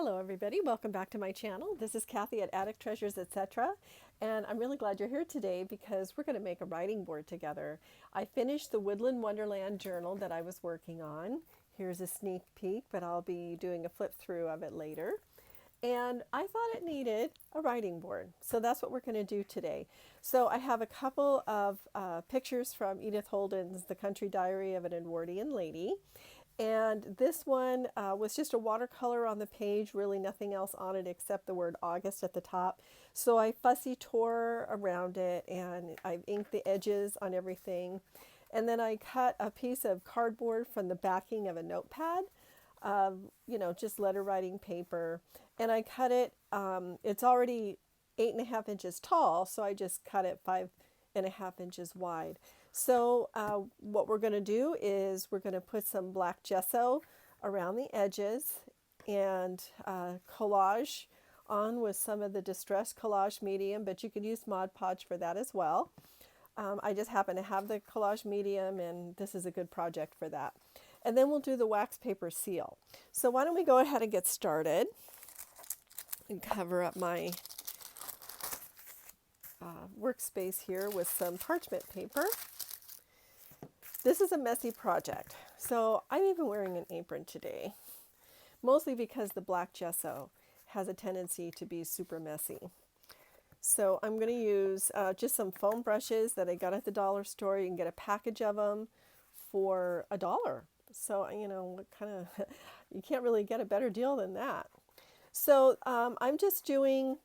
Hello everybody, welcome back to my channel. This is Kathy at Attic Treasures, etc. And I'm really glad you're here today because we're going to make a writing board together. I finished the Woodland Wonderland journal that I was working on. Here's a sneak peek, but I'll be doing a flip through of it later. And I thought it needed a writing board. So that's what we're going to do today. So I have a couple of pictures from Edith Holden's The Country Diary of an Edwardian Lady. And this one was just a watercolor on the page, really nothing else on it except the word August at the top. So I fussy tore around it and I inked the edges on everything. And then I cut a piece of cardboard from the backing of a notepad, just letter writing paper. And I cut it, it's already 8.5 inches tall, so I just cut it 5.5 inches wide. So what we're going to do is we're going to put some black gesso around the edges and collage on with some of the distress collage medium, but you could use Mod Podge for that as well. I just happen to have the collage medium and this is a good project for that. And then we'll do the wax paper seal. So why don't we go ahead and get started and cover up my workspace here with some parchment paper. This is a messy project, so I'm even wearing an apron today, mostly because the black gesso has a tendency to be super messy. So I'm going to use just some foam brushes that I got at the dollar store. You can get a package of them for $1. So, what kind of, you can't really get a better deal than that. So I'm just doing,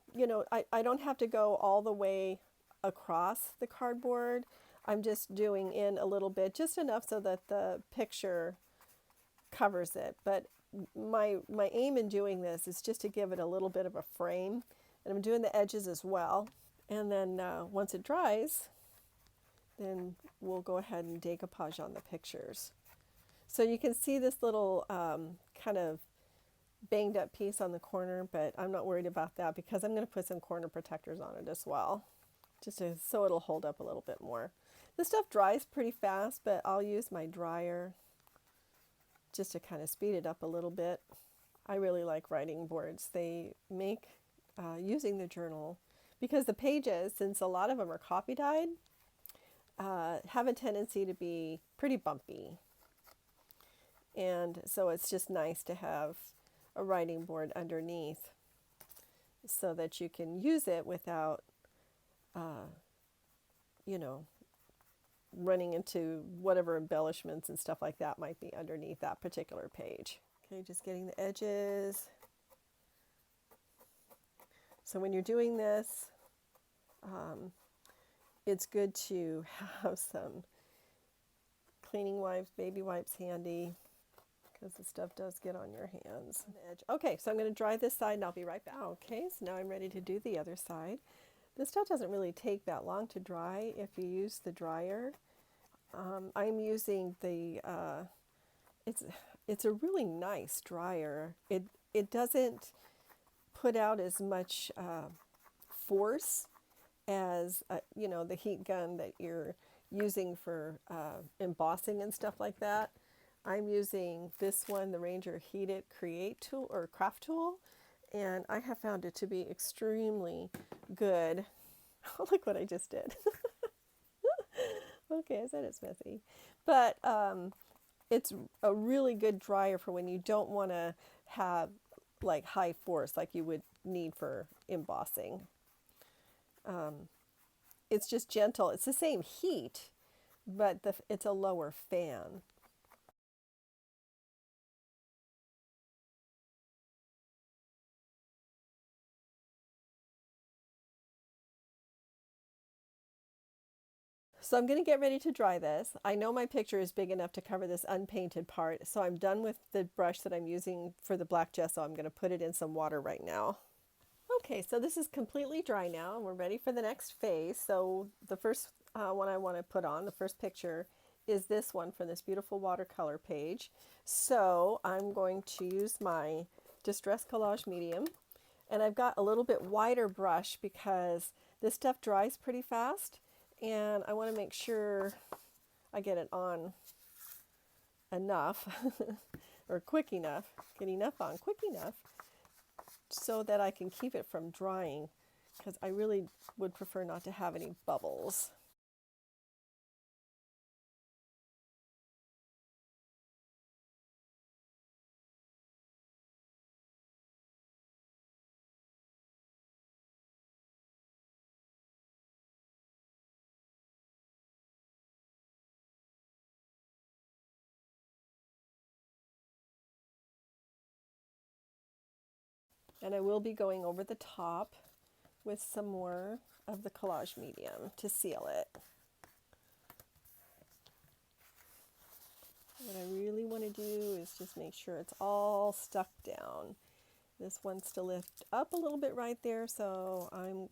I don't have to go all the way across the cardboard. I'm just doing in a little bit, just enough so that the picture covers it. But my aim in doing this is just to give it a little bit of a frame. And I'm doing the edges as well. And then once it dries, then we'll go ahead and decoupage on the pictures. So you can see this little kind of banged up piece on the corner, but I'm not worried about that because I'm going to put some corner protectors on it as well, so it'll hold up a little bit more. This stuff dries pretty fast, but I'll use my dryer just to kind of speed it up a little bit. I really like writing boards. They make using the journal, because the pages, since a lot of them are copy dyed, have a tendency to be pretty bumpy. And so it's just nice to have a writing board underneath so that you can use it without, running into whatever embellishments and stuff like that might be underneath that particular page. Okay, just getting the edges. So when you're doing this, it's good to have some cleaning wipes, baby wipes handy, because the stuff does get on your hands. Okay, so I'm going to dry this side and I'll be right back. Okay, so now I'm ready to do the other side. This stuff doesn't really take that long to dry if you use the dryer. I'm using the, it's a really nice dryer. It doesn't put out as much force as, the heat gun that you're using for embossing and stuff like that. I'm using this one, the Ranger Heated Create tool or craft tool, and I have found it to be extremely good. Oh, look what I just did. Okay, I said it's messy, but it's a really good dryer for when you don't want to have like high force like you would need for embossing. It's just gentle. It's the same heat, but it's a lower fan. So I'm going to get ready to dry this. I know my picture is big enough to cover this unpainted part, so I'm done with the brush that I'm using for the black gesso. I'm going to put it in some water right now. Okay, so this is completely dry now, and we're ready for the next phase. So the first one I want to put on, the first picture, is this one from this beautiful watercolor page. So I'm going to use my Distress Collage medium, and I've got a little bit wider brush because this stuff dries pretty fast. And I want to make sure I get it on enough or quick enough, get enough on quick enough so that I can keep it from drying, because I really would prefer not to have any bubbles. And I will be going over the top with some more of the collage medium to seal it. What I really want to do is just make sure it's all stuck down. This wants to lift up a little bit right there, so I'm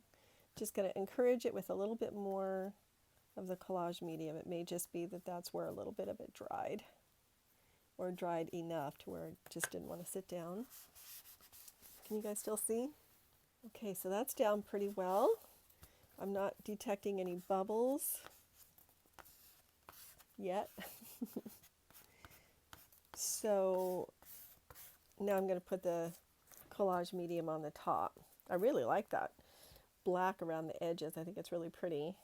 just going to encourage it with a little bit more of the collage medium. It may just be that that's where a little bit of it dried, or dried enough to where it just didn't want to sit down. Can you guys still see? Okay, so that's down pretty well. I'm not detecting any bubbles yet. So now I'm going to put the collage medium on the top. I really like that black around the edges. I think it's really pretty.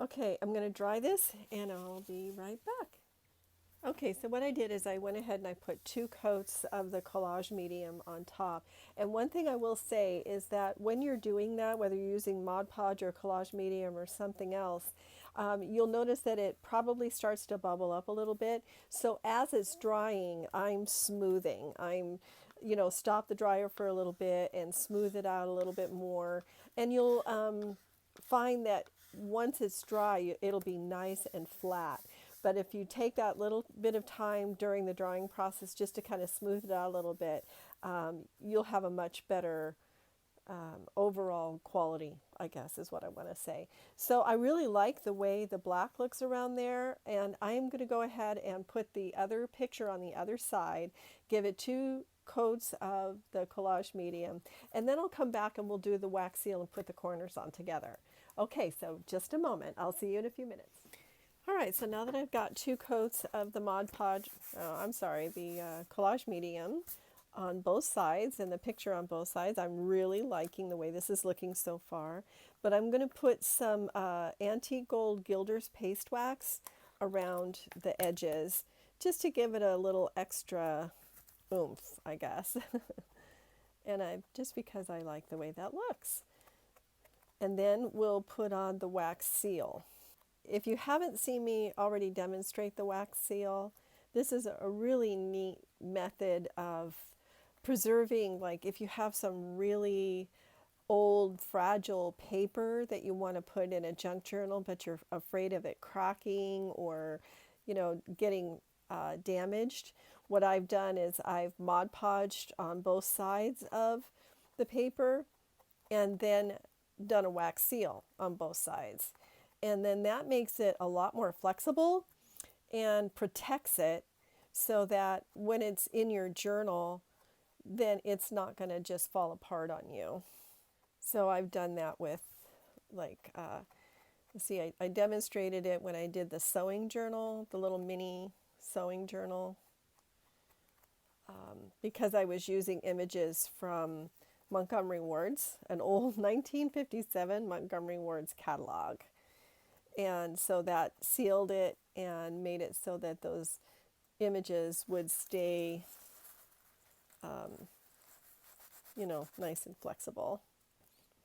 Okay, I'm going to dry this and I'll be right back. Okay, so what I did is I went ahead and I put 2 coats of the collage medium on top. And one thing I will say is that when you're doing that, whether you're using Mod Podge or collage medium or something else, you'll notice that it probably starts to bubble up a little bit. So as it's drying, I'm smoothing. Stop the dryer for a little bit and smooth it out a little bit more. And you'll find that once it's dry, it'll be nice and flat. But if you take that little bit of time during the drying process just to kind of smooth it out a little bit, you'll have a much better overall quality, I guess is what I want to say. So I really like the way the black looks around there, and I am going to go ahead and put the other picture on the other side, give it 2 coats of the collage medium, and then I'll come back and we'll do the wax seal and put the corners on together. Okay, so just a moment. I'll see you in a few minutes. All right, so now that I've got 2 coats of the the collage medium on both sides and the picture on both sides, I'm really liking the way this is looking so far. But I'm going to put some antique gold Gilder's paste wax around the edges just to give it a little extra oomph, I guess. And just because I like the way that looks. And then we'll put on the wax seal. If you haven't seen me already demonstrate the wax seal, this is a really neat method of preserving, like if you have some really old fragile paper that you want to put in a junk journal but you're afraid of it cracking or getting damaged. What I've done is I've Mod Podged on both sides of the paper and then done a wax seal on both sides. And then that makes it a lot more flexible and protects it so that when it's in your journal, then it's not going to just fall apart on you. So I've done that with, like, I demonstrated it when I did the sewing journal, the little mini sewing journal, because I was using images from Montgomery Ward's, an old 1957 Montgomery Ward's catalog. And so that sealed it and made it so that those images would stay, nice and flexible.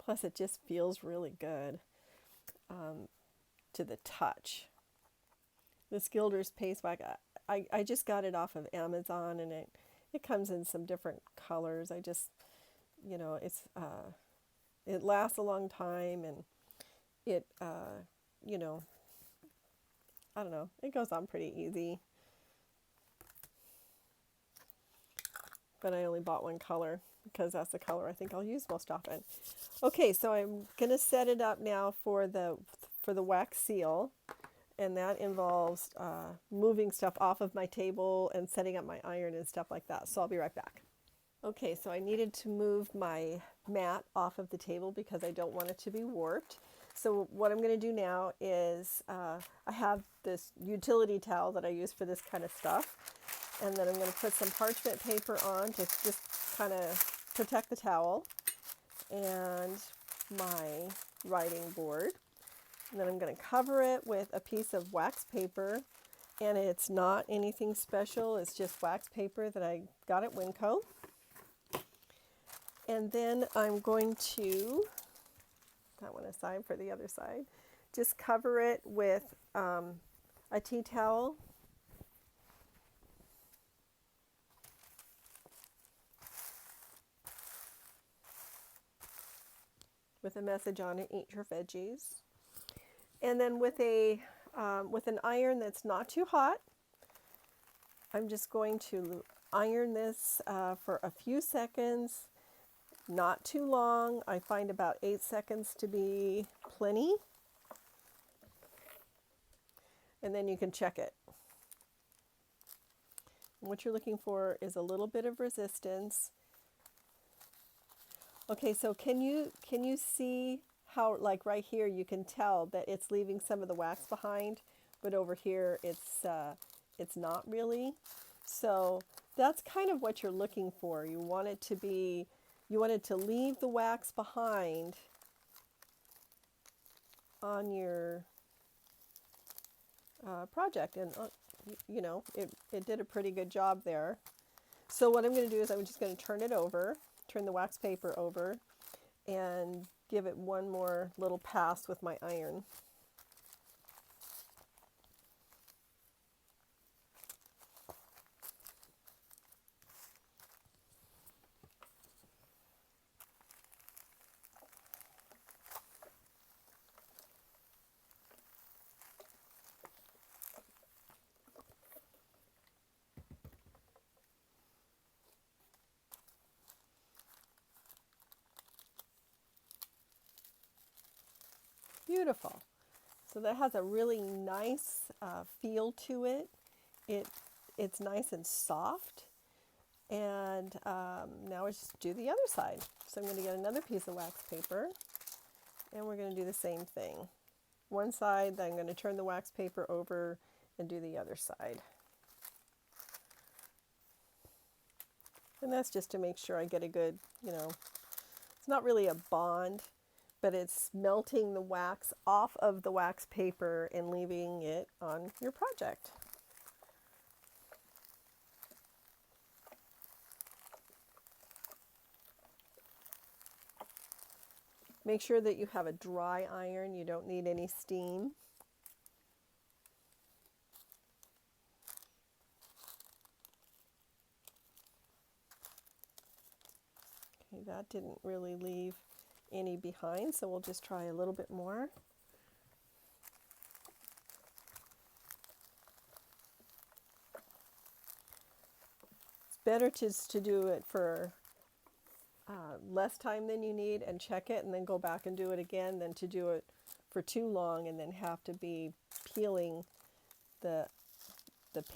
Plus it just feels really good to the touch. This Gilder's paste wax, I just got it off of Amazon, and it comes in some different colors. I just, it lasts a long time, and it, I don't know, it goes on pretty easy. But I only bought one color because that's the color I think I'll use most often. Okay, so I'm going to set it up now for the wax seal, and that involves moving stuff off of my table and setting up my iron and stuff like that. So I'll be right back. Okay, so I needed to move my mat off of the table because I don't want it to be warped. So what I'm going to do now is I have this utility towel that I use for this kind of stuff. And then I'm going to put some parchment paper on to just kind of protect the towel and my writing board. And then I'm going to cover it with a piece of wax paper, and it's not anything special, it's just wax paper that I got at Winco. And then I'm going to, that one aside for the other side, just cover it with a tea towel. With a message on it, eat your veggies. And then with an iron that's not too hot, I'm just going to iron this for a few seconds, not too long. I find about 8 seconds to be plenty. And then you can check it. And what you're looking for is a little bit of resistance. Okay, so can you see how, like right here, you can tell that it's leaving some of the wax behind, but over here it's not really. So that's kind of what you're looking for. You want it to leave the wax behind on your project, and you know, it did a pretty good job there. So what I'm going to do is I'm just going to turn the wax paper over, and give it one more little pass with my iron. Beautiful. So that has a really nice feel to it. It's nice and soft. And now let's do the other side. So I'm going to get another piece of wax paper, and we're going to do the same thing. One side, then I'm going to turn the wax paper over and do the other side. And that's just to make sure I get a good, you know, it's not really a bond, but it's melting the wax off of the wax paper and leaving it on your project. Make sure that you have a dry iron. You don't need any steam. Okay, that didn't really leave any behind, so we'll just try a little bit more. It's better to do it for less time than you need and check it and then go back and do it again than to do it for too long and then have to be peeling the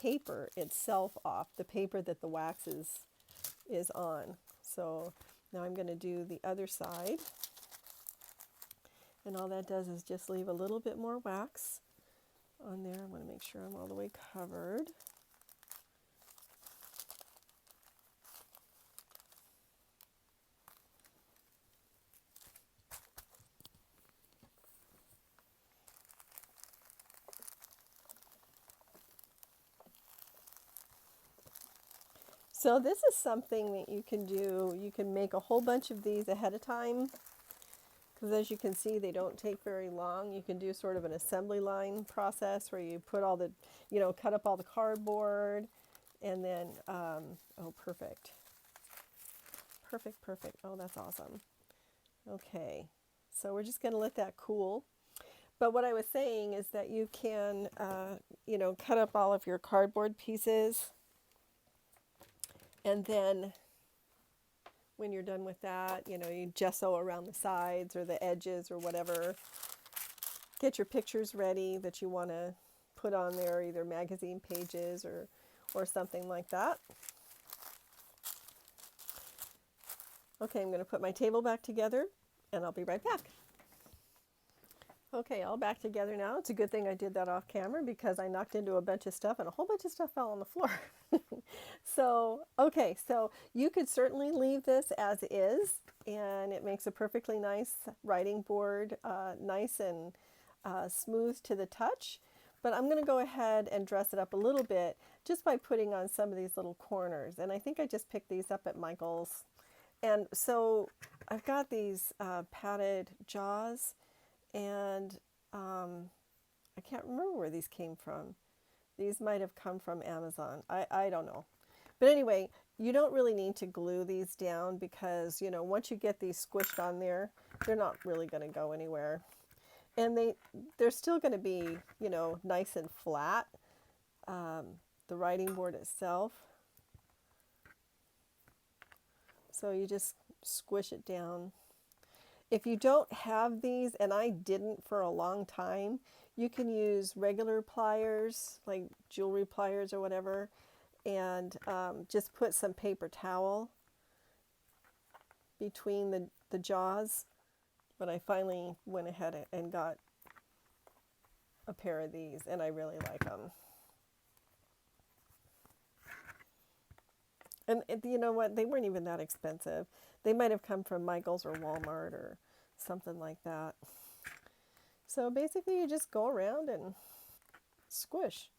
paper itself off, the paper that the wax is on. So now I'm going to do the other side, and all that does is just leave a little bit more wax on there. I want to make sure I'm all the way covered. So this is something that you can do. You can make a whole bunch of these ahead of time, because as you can see, they don't take very long. You can do sort of an assembly line process where you put all the, you know, cut up all the cardboard, and then, oh, perfect. Perfect, perfect. Oh, that's awesome. Okay, so we're just going to let that cool. But what I was saying is that you can, you know, cut up all of your cardboard pieces, and then when you're done with that, you know, you gesso around the sides or the edges or whatever. Get your pictures ready that you want to put on there, either magazine pages or something like that. Okay, I'm going to put my table back together, and I'll be right back. Okay, all back together now. It's a good thing I did that off camera because I knocked into a bunch of stuff and a whole bunch of stuff fell on the floor. So, okay, so you could certainly leave this as is, and it makes a perfectly nice writing board, nice and smooth to the touch. But I'm going to go ahead and dress it up a little bit just by putting on some of these little corners. And I think I just picked these up at Michael's. And so I've got these padded jaws, and I can't remember where these came from. These might have come from Amazon. I don't know. But anyway, you don't really need to glue these down because, you know, once you get these squished on there, they're not really going to go anywhere. And they're still going to be, you know, nice and flat, the writing board itself. So you just squish it down. If you don't have these, and I didn't for a long time, you can use regular pliers, like jewelry pliers or whatever, and just put some paper towel between the jaws. But I finally went ahead and got a pair of these, and I really like them. And you know what? They weren't even that expensive. They might have come from Michael's or Walmart or something like that. So basically you just go around and squish.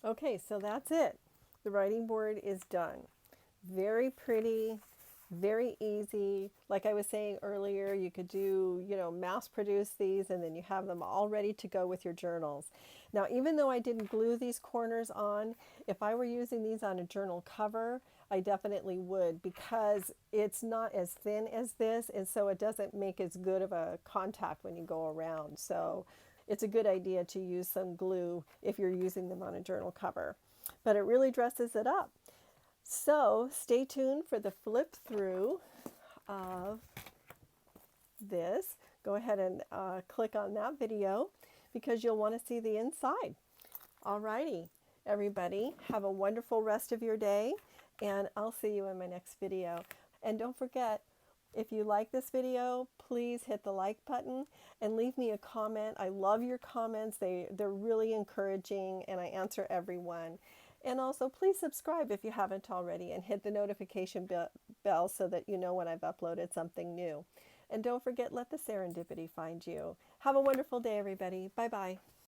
Okay, so that's it. The writing board is done. Very pretty, very easy. Like I was saying earlier, you could do, you know, mass produce these and then you have them all ready to go with your journals. Now, even though I didn't glue these corners on, if I were using these on a journal cover, I definitely would because it's not as thin as this, and so it doesn't make as good of a contact when you go around. So it's a good idea to use some glue if you're using them on a journal cover. But it really dresses it up. So stay tuned for the flip through of this. Go ahead and click on that video because you'll want to see the inside. Alrighty, everybody, have a wonderful rest of your day, and I'll see you in my next video. And don't forget, if you like this video, please hit the like button and leave me a comment. I love your comments. They're really encouraging, and I answer everyone. And also, please subscribe if you haven't already and hit the notification bell so that you know when I've uploaded something new. And don't forget, let the serendipity find you. Have a wonderful day, everybody. Bye-bye.